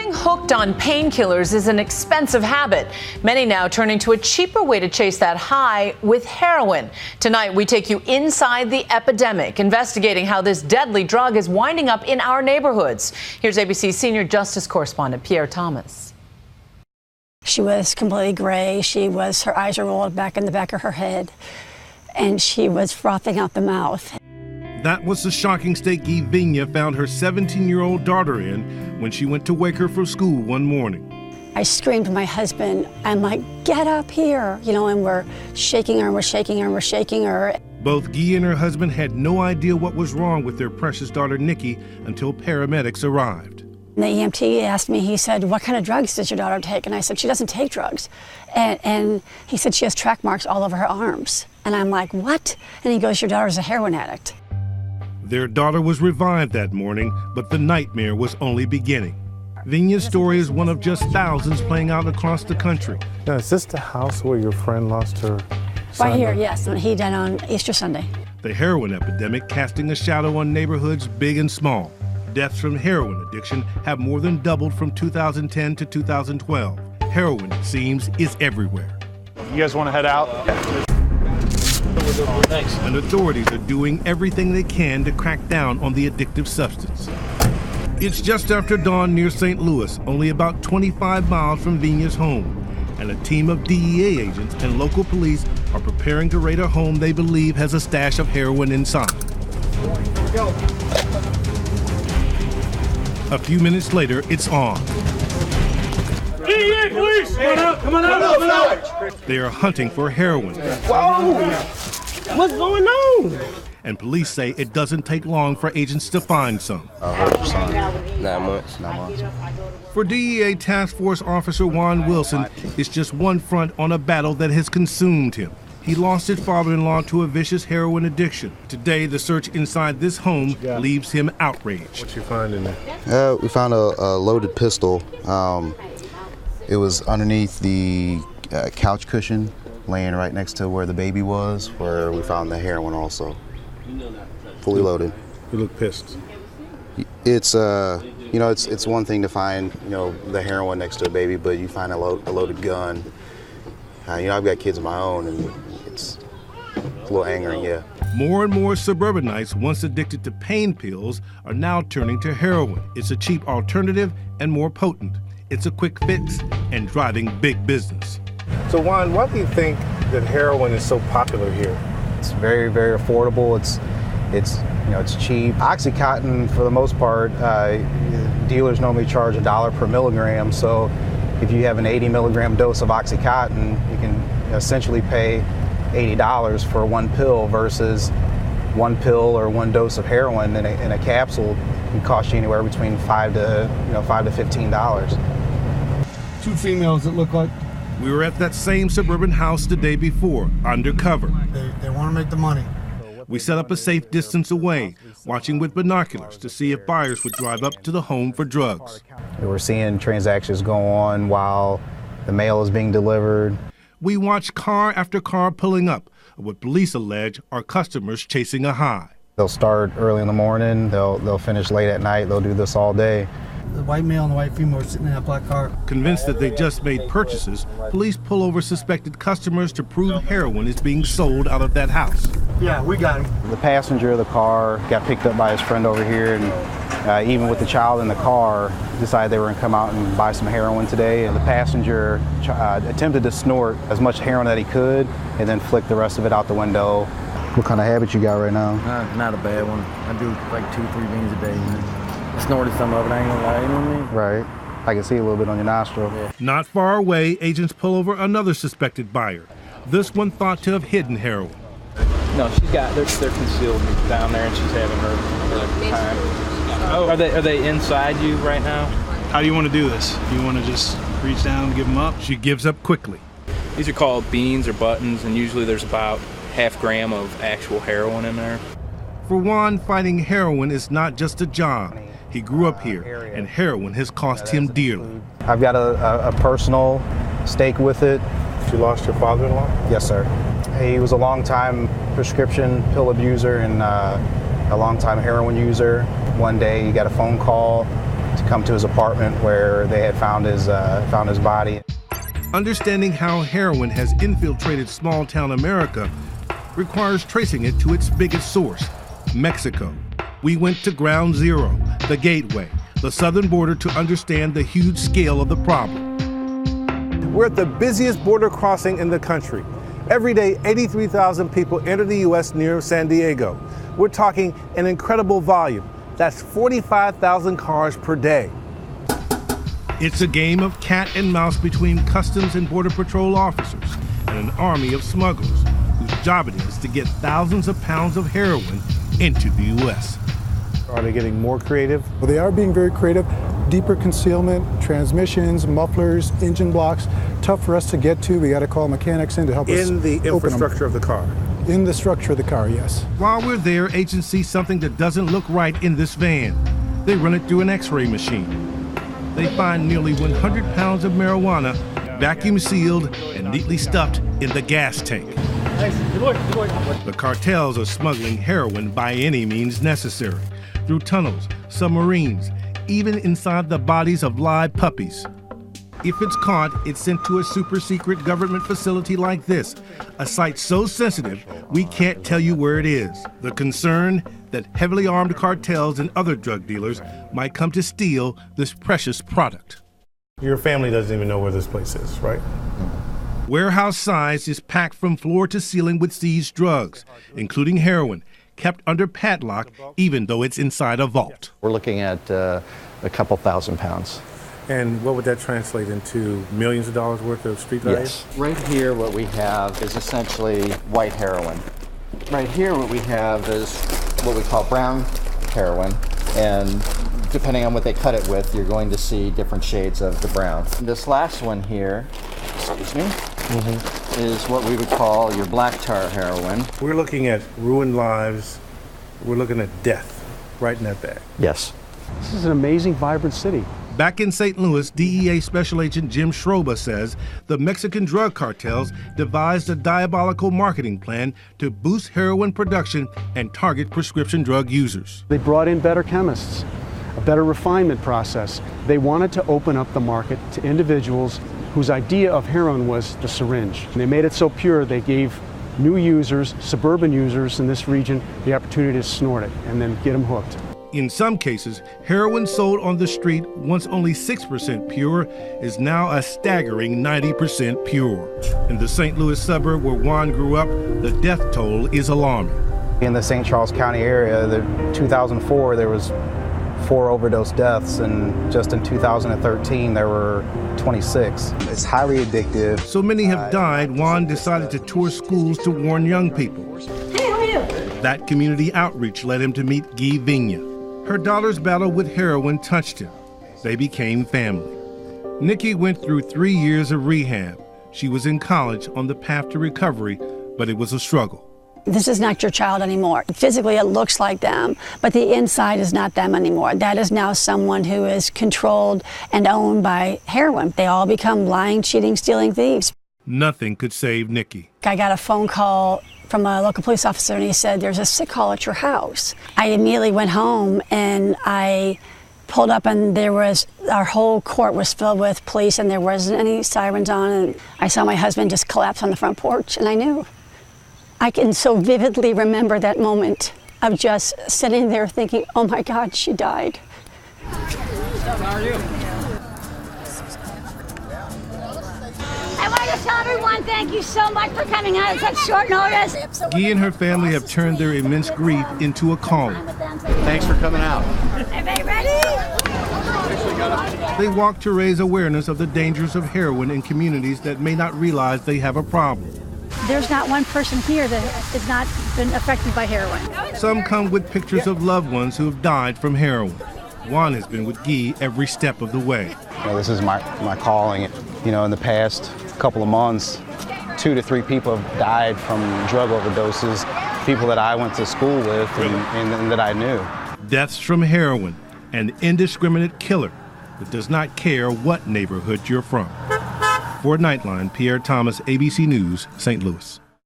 Getting hooked on painkillers is an expensive habit. Many now turning to a cheaper way to chase that high with heroin. Tonight, we take you inside the epidemic, investigating how this deadly drug is winding up in our neighborhoods. Here's ABC senior justice correspondent Pierre Thomas. She was completely gray. Her eyes were rolled back in the back of her head, and she was frothing out the mouth. That was the shocking state Givina found her 17-year-old daughter in when she went to wake her for school one morning. I screamed to my husband. I'm like, get up here, and we're shaking her, and we're shaking her, and we're shaking her. Both Guy and her husband had no idea what was wrong with their precious daughter, Nikki, until paramedics arrived. The EMT asked me, he said, what kind of drugs does your daughter take? And I said, she doesn't take drugs. And he said, she has track marks all over her arms. And I'm like, what? And he goes, your daughter's a heroin addict. Their daughter was revived that morning, but the nightmare was only beginning. Vigna's story is one of just thousands playing out across the country. Now, is this the house where your friend lost her son? Right here, yes. He died on Easter Sunday. The heroin epidemic casting a shadow on neighborhoods big and small. Deaths from heroin addiction have more than doubled from 2010 to 2012. Heroin, it seems, is everywhere. You guys want to head out? And authorities are doing everything they can to crack down on the addictive substance. It's just after dawn near St. Louis, only about 25 miles from Vigna's home. And a team of DEA agents and local police are preparing to raid a home they believe has a stash of heroin inside. A few minutes later, it's on. DEA police! Come on out! They are hunting for heroin. Whoa! What's going on? And police say it doesn't take long for agents to find some. 9 months. For DEA Task Force Officer Juan Wilson, it's just one front on a battle that has consumed him. He lost his father-in-law to a vicious heroin addiction. Today, the search inside this home leaves him outraged. What you find in there? We found a loaded pistol. It was underneath the couch cushion, laying right next to where the baby was, where we found the heroin also. Fully loaded. You look pissed. It's it's one thing to find, the heroin next to a baby, but you find a loaded gun. I've got kids of my own, and it's a little angering, yeah. More and more suburbanites, once addicted to pain pills, are now turning to heroin. It's a cheap alternative and more potent. It's a quick fix and driving big business. So Juan, why do you think that heroin is so popular here? It's very, very affordable. It's cheap. Oxycontin, for the most part, dealers normally charge $1 per milligram. So if you have an 80 milligram dose of Oxycontin, you can essentially pay $80 for one pill versus one pill or one dose of heroin in a capsule can cost you anywhere between $5 to $15. Two females that look like We were at that same suburban house the day before, undercover. they want to make the money. We set up a safe distance away, watching with binoculars to see if buyers would drive up to the home for drugs. We're seeing transactions go on while the mail is being delivered. We watch car after car pulling up, what police allege are customers chasing a high. They'll start early in the morning, they'll finish late at night, they'll do this all day. The white male and the white female are sitting in that black car. Convinced that they just made purchases, police pull over suspected customers to prove heroin is being sold out of that house. Yeah, we got him. The passenger of the car got picked up by his friend over here, and even with the child in the car, decided they were going to come out and buy some heroin today. And the passenger attempted to snort as much heroin that he could, and then flicked the rest of it out the window. What kind of habit you got right now? Not a bad one. I do like 2-3 beans a day, man. I snorted some of it, I ain't gonna lie, you know what I mean? Right. I can see a little bit on your nostril. Yeah. Not far away, agents pull over another suspected buyer. This one thought to have hidden heroin. No, they're concealed down there, and she's having her time. Oh. Are they inside you right now? How do you want to do this? You want to just reach down and give them up? She gives up quickly. These are called beans or buttons, and usually there's about half gram of actual heroin in there. For Juan, fighting heroin is not just a job. He grew up here, and heroin has cost him dearly. I've got a personal stake with it. You lost your father-in-law? Yes, sir. He was a long-time prescription pill abuser and a long-time heroin user. One day he got a phone call to come to his apartment where they had found his body. Understanding how heroin has infiltrated small-town America requires tracing it to its biggest source, Mexico. We went to ground zero, the gateway, the southern border, to understand the huge scale of the problem. We're at the busiest border crossing in the country. Every day, 83,000 people enter the U.S. near San Diego. We're talking an incredible volume. That's 45,000 cars per day. It's a game of cat and mouse between Customs and Border Patrol officers and an army of smugglers whose job it is to get thousands of pounds of heroin into the U.S. Are they getting more creative? Well, they are being very creative. Deeper concealment, transmissions, mufflers, engine blocks, tough for us to get to. We got to call mechanics in to help us. In the infrastructure of the car? In the structure of the car, yes. While we're there, agents see something that doesn't look right in this van. They run it through an x-ray machine. They find nearly 100 pounds of marijuana, vacuum sealed and neatly stuffed in the gas tank. The cartels are smuggling heroin by any means necessary, through tunnels, submarines, even inside the bodies of live puppies. If it's caught, it's sent to a super secret government facility like this, a site so sensitive we can't tell you where it is. The concern that heavily armed cartels and other drug dealers might come to steal this precious product. Your family doesn't even know where this place is, right? Warehouse size is packed from floor to ceiling with seized drugs, including heroin, kept under padlock even though it's inside a vault. We're looking at a couple thousand pounds. And what would that translate into? Millions of dollars worth of street value? Yes. Right here what we have is essentially white heroin. Right here what we have is what we call brown heroin, and depending on what they cut it with, you're going to see different shades of the brown. This last one here, excuse me, is what we would call your black tar heroin. We're looking at ruined lives. We're looking at death right in that bag. Yes. This is an amazing, vibrant city. Back in St. Louis, DEA Special Agent Jim Schroba says the Mexican drug cartels devised a diabolical marketing plan to boost heroin production and target prescription drug users. They brought in better chemists, a better refinement process. They wanted to open up the market to individuals whose idea of heroin was the syringe. And they made it so pure they gave new users, suburban users in this region, the opportunity to snort it and then get them hooked. In some cases, heroin sold on the street, once only 6% pure, is now a staggering 90% pure. In the St. Louis suburb where Juan grew up, the death toll is alarming. In the St. Charles County area, in 2004, there was 4 overdose deaths, and just in 2013, there were 26. It's highly addictive. So many have died, Juan decided to tour schools to warn young people. Hey, how are you? That community outreach led him to meet Guy Vigna. Her daughter's battle with heroin touched him. They became family. Nikki went through 3 years of rehab. She was in college on the path to recovery, but it was a struggle. This is not your child anymore. Physically, it looks like them, but the inside is not them anymore. That is now someone who is controlled and owned by heroin. They all become lying, cheating, stealing thieves. Nothing could save Nikki. I got a phone call from a local police officer, and he said, there's a sick call at your house. I immediately went home and I pulled up, and our whole court was filled with police, and there wasn't any sirens on, and I saw my husband just collapse on the front porch, and I knew. I can so vividly remember that moment of just sitting there thinking, oh my God, she died. How are you? I want to tell everyone thank you so much for coming out at such short notice. Guy and her family have turned their immense grief into a calling. Thanks for coming out. Are they ready? They walk to raise awareness of the dangers of heroin in communities that may not realize they have a problem. There's not one person here that has not been affected by heroin. Some come with pictures of loved ones who have died from heroin. Juan has been with Guy every step of the way. This is my calling. In the past couple of months, 2 to 3 people have died from drug overdoses, people that I went to school with and that I knew. Deaths from heroin, an indiscriminate killer that does not care what neighborhood you're from. For Nightline, Pierre Thomas, ABC News, St. Louis.